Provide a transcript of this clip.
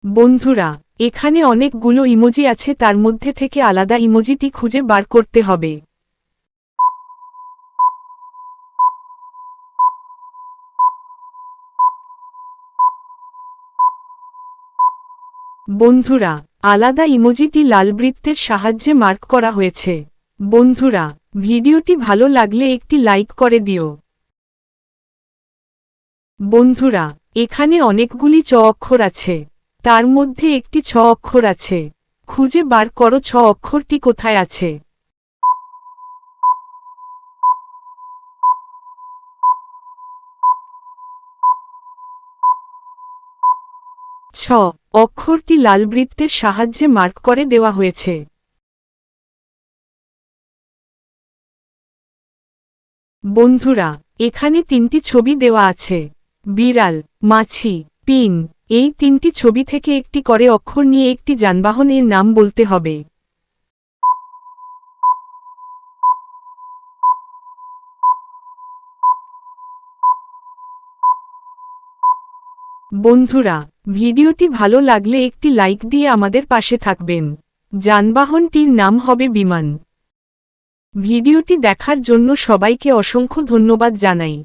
বন্ধুরা, এখানে অনেকগুলো ইমোজি আছে, তার মধ্যে থেকে আলাদা ইমোজিটি খুঁজে বার করতে হবে। বন্ধুরা, আলাদা ইমোজিটি লাল বৃত্তের সাহায্যে মার্ক করা হয়েছে। বন্ধুরা, ভিডিওটি ভালো লাগলে একটি লাইক করে দিও। বন্ধুরা, এখানে অনেকগুলি চ অক্ষর আছে, তার মধ্যে একটি ছ অক্ষর আছে। খুঁজে বার করো ছ অক্ষরটি কোথায় আছে। ছ অক্ষরটি লাল বৃত্তের সাহায্যে মার্ক করে দেওয়া হয়েছে। বন্ধুরা, এখানে তিনটি ছবি দেওয়া আছে, বিড়াল, মাছি, পিন। এই তিনটি ছবি থেকে একটি করে অক্ষর নিয়ে একটি যানবাহনের নাম বলতে হবে। বন্ধুরা, ভিডিওটি ভালো লাগলে একটি লাইক দিয়ে আমাদের পাশে থাকবেন। যানবাহনটির নাম হবে বিমান। ভিডিওটি দেখার জন্য সবাইকে অসংখ্য ধন্যবাদ জানাই।